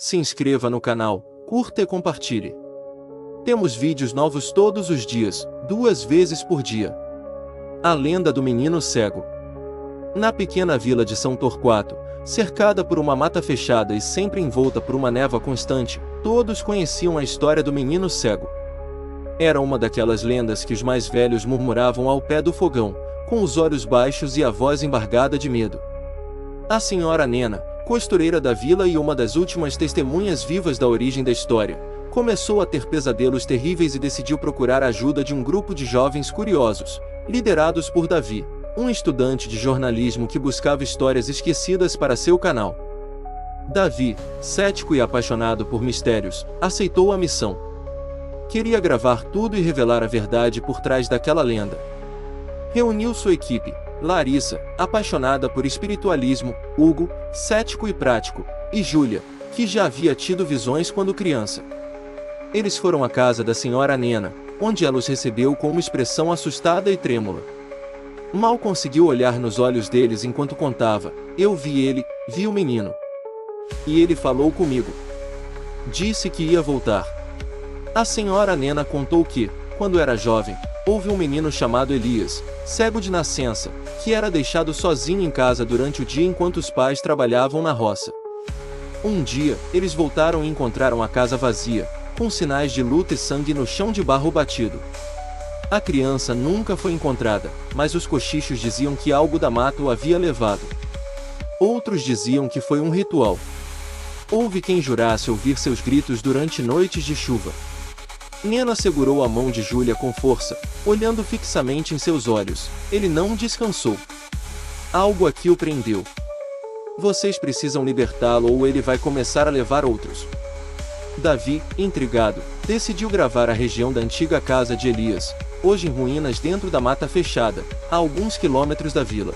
se inscreva no canal, curta e compartilhe. Temos vídeos novos todos os dias, 2 vezes por dia. A lenda do menino cego. Na pequena vila de São Torquato, cercada por uma mata fechada e sempre envolta por uma névoa constante, todos conheciam a história do menino cego. Era uma daquelas lendas que os mais velhos murmuravam ao pé do fogão, com os olhos baixos e a voz embargada de medo. A senhora Nena, costureira da vila e uma das últimas testemunhas vivas da origem da história, começou a ter pesadelos terríveis e decidiu procurar a ajuda de um grupo de jovens curiosos, liderados por Davi, um estudante de jornalismo que buscava histórias esquecidas para seu canal. Davi, cético e apaixonado por mistérios, aceitou a missão. Queria gravar tudo e revelar a verdade por trás daquela lenda. Reuniu sua equipe: Larissa, apaixonada por espiritualismo, Hugo, cético e prático, e Júlia, que já havia tido visões quando criança. Eles foram à casa da senhora Nena, onde ela os recebeu com uma expressão assustada e trêmula. Mal conseguiu olhar nos olhos deles enquanto contava: eu vi ele, vi o menino. E ele falou comigo. Disse que ia voltar. A senhora Nena contou que, quando era jovem, houve um menino chamado Elias, cego de nascença, que era deixado sozinho em casa durante o dia enquanto os pais trabalhavam na roça. Um dia, eles voltaram e encontraram a casa vazia, com sinais de luta e sangue no chão de barro batido. A criança nunca foi encontrada, mas os cochichos diziam que algo da mata o havia levado. Outros diziam que foi um ritual. Houve quem jurasse ouvir seus gritos durante noites de chuva. Nena segurou a mão de Júlia com força, olhando fixamente em seus olhos. Ele não descansou. Algo aqui o prendeu. Vocês precisam libertá-lo ou ele vai começar a levar outros. Davi, intrigado, decidiu gravar a região da antiga casa de Elias, hoje em ruínas dentro da mata fechada, a alguns quilômetros da vila.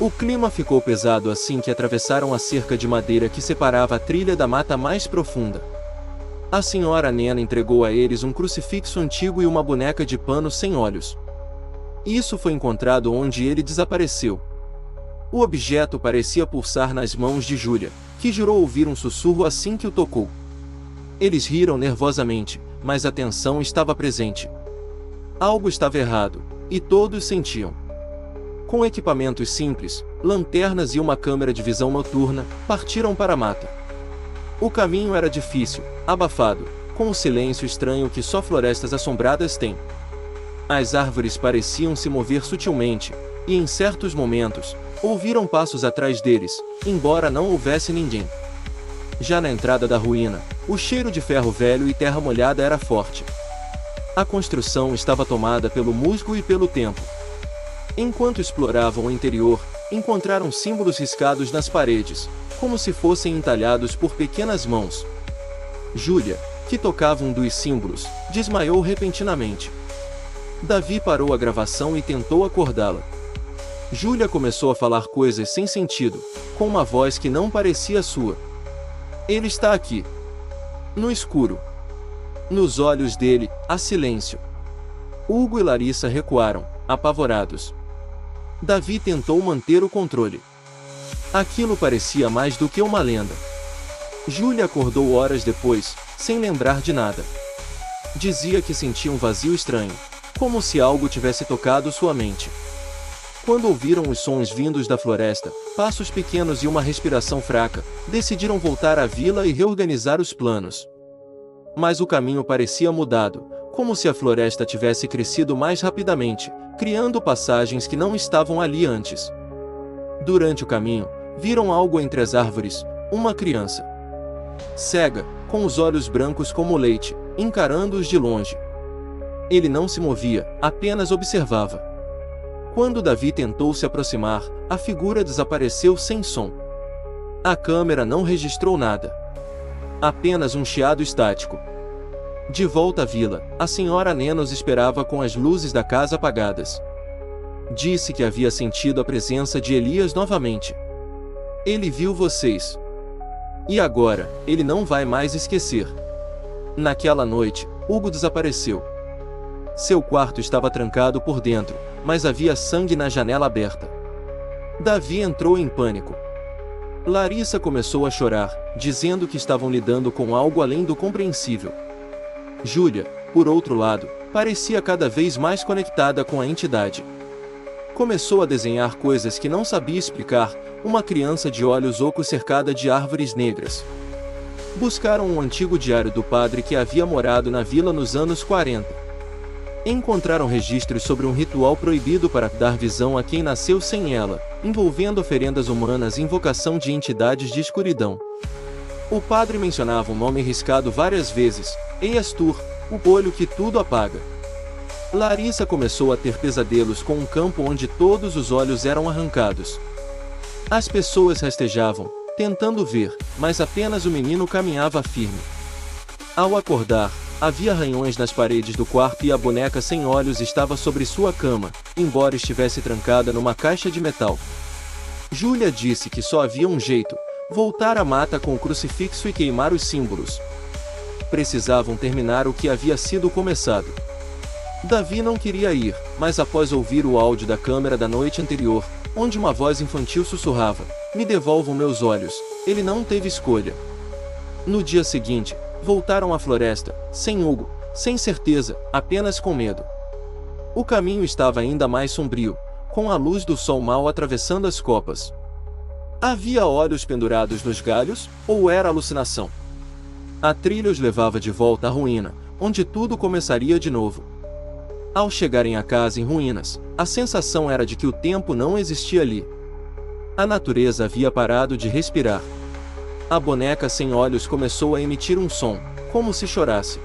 O clima ficou pesado assim que atravessaram a cerca de madeira que separava a trilha da mata mais profunda. A senhora Nena entregou a eles um crucifixo antigo e uma boneca de pano sem olhos. Isso foi encontrado onde ele desapareceu. O objeto parecia pulsar nas mãos de Júlia, que jurou ouvir um sussurro assim que o tocou. Eles riram nervosamente, mas a tensão estava presente. Algo estava errado, e todos sentiam. Com equipamentos simples, lanternas e uma câmera de visão noturna, partiram para a mata. O caminho era difícil, abafado, com o silêncio estranho que só florestas assombradas têm. As árvores pareciam se mover sutilmente, e em certos momentos, ouviram passos atrás deles, embora não houvesse ninguém. Já na entrada da ruína, o cheiro de ferro velho e terra molhada era forte. A construção estava tomada pelo musgo e pelo tempo. Enquanto exploravam o interior, encontraram símbolos riscados nas paredes, como se fossem entalhados por pequenas mãos. Júlia, que tocava um dos símbolos, desmaiou repentinamente. Davi parou a gravação e tentou acordá-la. Júlia começou a falar coisas sem sentido, com uma voz que não parecia sua. Ele está aqui. No escuro. Nos olhos dele, há silêncio. Hugo e Larissa recuaram, apavorados. Davi tentou manter o controle. Aquilo parecia mais do que uma lenda. Júlia acordou horas depois, sem lembrar de nada. Dizia que sentia um vazio estranho, como se algo tivesse tocado sua mente. Quando ouviram os sons vindos da floresta, passos pequenos e uma respiração fraca, decidiram voltar à vila e reorganizar os planos. Mas o caminho parecia mudado, como se a floresta tivesse crescido mais rapidamente, criando passagens que não estavam ali antes. Durante o caminho, viram algo entre as árvores, uma criança. Cega, com os olhos brancos como leite, encarando-os de longe. Ele não se movia, apenas observava. Quando Davi tentou se aproximar, a figura desapareceu sem som. A câmera não registrou nada. Apenas um chiado estático. De volta à vila, a senhora Nena os esperava com as luzes da casa apagadas. Disse que havia sentido a presença de Elias novamente. Ele viu vocês. E agora, ele não vai mais esquecer. Naquela noite, Hugo desapareceu. Seu quarto estava trancado por dentro, mas havia sangue na janela aberta. Davi entrou em pânico. Larissa começou a chorar, dizendo que estavam lidando com algo além do compreensível. Júlia, por outro lado, parecia cada vez mais conectada com a entidade. Começou a desenhar coisas que não sabia explicar, uma criança de olhos ocos cercada de árvores negras. Buscaram um antigo diário do padre que havia morado na vila nos anos 40. Encontraram registros sobre um ritual proibido para dar visão a quem nasceu sem ela, envolvendo oferendas humanas e invocação de entidades de escuridão. O padre mencionava um nome riscado várias vezes, Eiastur, o olho que tudo apaga. Larissa começou a ter pesadelos com um campo onde todos os olhos eram arrancados. As pessoas rastejavam, tentando ver, mas apenas o menino caminhava firme. Ao acordar, havia arranhões nas paredes do quarto e a boneca sem olhos estava sobre sua cama, embora estivesse trancada numa caixa de metal. Júlia disse que só havia um jeito: voltar à mata com o crucifixo e queimar os símbolos. Precisavam terminar o que havia sido começado. Davi não queria ir, mas após ouvir o áudio da câmera da noite anterior, onde uma voz infantil sussurrava: "Me devolvam meus olhos", ele não teve escolha. No dia seguinte, voltaram à floresta, sem Hugo, sem certeza, apenas com medo. O caminho estava ainda mais sombrio, com a luz do sol mal atravessando as copas. Havia olhos pendurados nos galhos, ou era alucinação? A trilha os levava de volta à ruína, onde tudo começaria de novo. Ao chegarem à casa em ruínas, a sensação era de que o tempo não existia ali. A natureza havia parado de respirar. A boneca sem olhos começou a emitir um som, como se chorasse.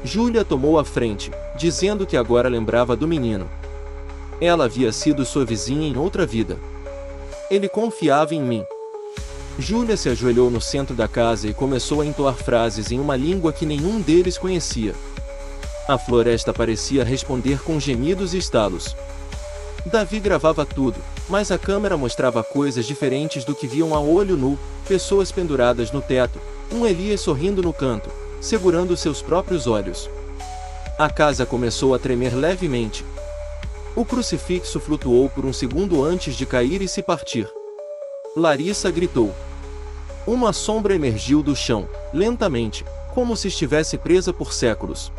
Júlia tomou a frente, dizendo que agora lembrava do menino. Ela havia sido sua vizinha em outra vida. Ele confiava em mim. Júlia se ajoelhou no centro da casa e começou a entoar frases em uma língua que nenhum deles conhecia. A floresta parecia responder com gemidos e estalos. Davi gravava tudo, mas a câmera mostrava coisas diferentes do que viam a olho nu: pessoas penduradas no teto, um Elias sorrindo no canto, segurando seus próprios olhos. A casa começou a tremer levemente. O crucifixo flutuou por um segundo antes de cair e se partir. Larissa gritou. Uma sombra emergiu do chão, lentamente, como se estivesse presa por séculos.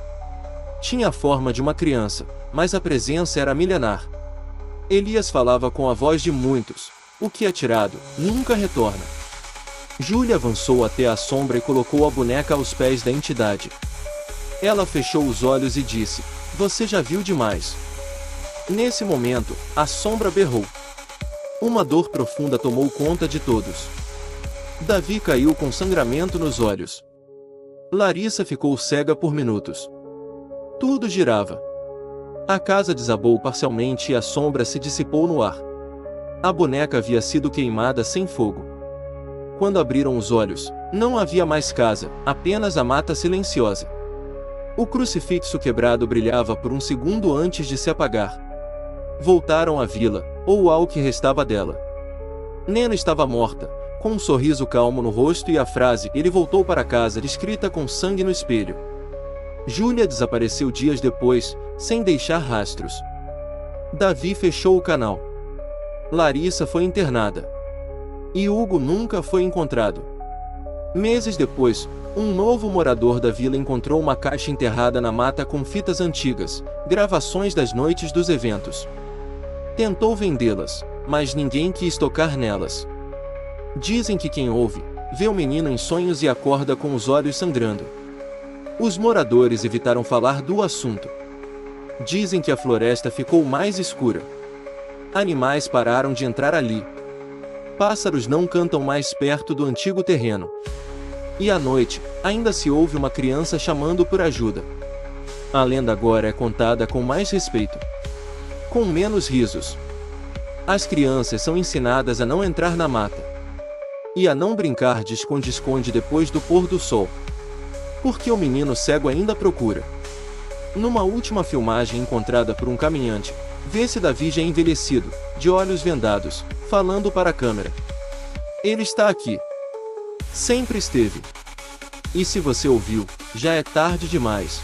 Tinha a forma de uma criança, mas a presença era milenar. Elias falava com a voz de muitos: "O que é tirado, nunca retorna." Júlia avançou até a sombra e colocou a boneca aos pés da entidade. Ela fechou os olhos e disse: "Você já viu demais." Nesse momento, a sombra berrou. Uma dor profunda tomou conta de todos. Davi caiu com sangramento nos olhos. Larissa ficou cega por minutos. Tudo girava. A casa desabou parcialmente e a sombra se dissipou no ar. A boneca havia sido queimada sem fogo. Quando abriram os olhos, não havia mais casa, apenas a mata silenciosa. O crucifixo quebrado brilhava por um segundo antes de se apagar. Voltaram à vila, ou ao que restava dela. Nena estava morta, com um sorriso calmo no rosto e a frase "ele voltou para casa" escrita com sangue no espelho. Júlia desapareceu dias depois, sem deixar rastros. Davi fechou o canal. Larissa foi internada. E Hugo nunca foi encontrado. Meses depois, um novo morador da vila encontrou uma caixa enterrada na mata com fitas antigas, gravações das noites dos eventos. Tentou vendê-las, mas ninguém quis tocar nelas. Dizem que quem ouve, vê o menino em sonhos e acorda com os olhos sangrando. Os moradores evitaram falar do assunto. Dizem que a floresta ficou mais escura. Animais pararam de entrar ali. Pássaros não cantam mais perto do antigo terreno. E à noite, ainda se ouve uma criança chamando por ajuda. A lenda agora é contada com mais respeito. Com menos risos. As crianças são ensinadas a não entrar na mata. E a não brincar de esconde-esconde depois do pôr do sol. Porque o menino cego ainda procura. Numa última filmagem encontrada por um caminhante, vê-se Davi já envelhecido, de olhos vendados, falando para a câmera. Ele está aqui. Sempre esteve. E se você ouviu, já é tarde demais.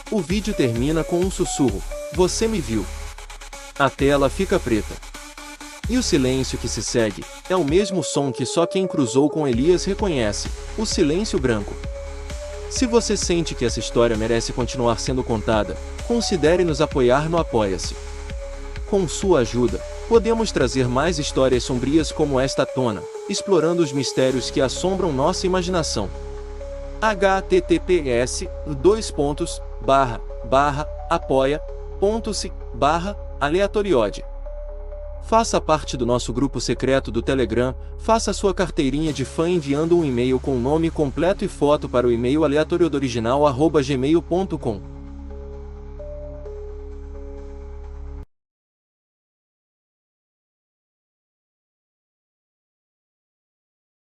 O vídeo termina com um sussurro: "Você me viu." A tela fica preta. E o silêncio que se segue é o mesmo som que só quem cruzou com Elias reconhece: o silêncio branco. Se você sente que essa história merece continuar sendo contada, considere nos apoiar no Apoia-se. Com sua ajuda, podemos trazer mais histórias sombrias como esta à tona, explorando os mistérios que assombram nossa imaginação. https://apoia.se/aleatoriode. Faça parte do nosso grupo secreto do Telegram, faça sua carteirinha de fã enviando um e-mail com o nome completo e foto para o e-mail aleatoriodoriginal@gmail.com.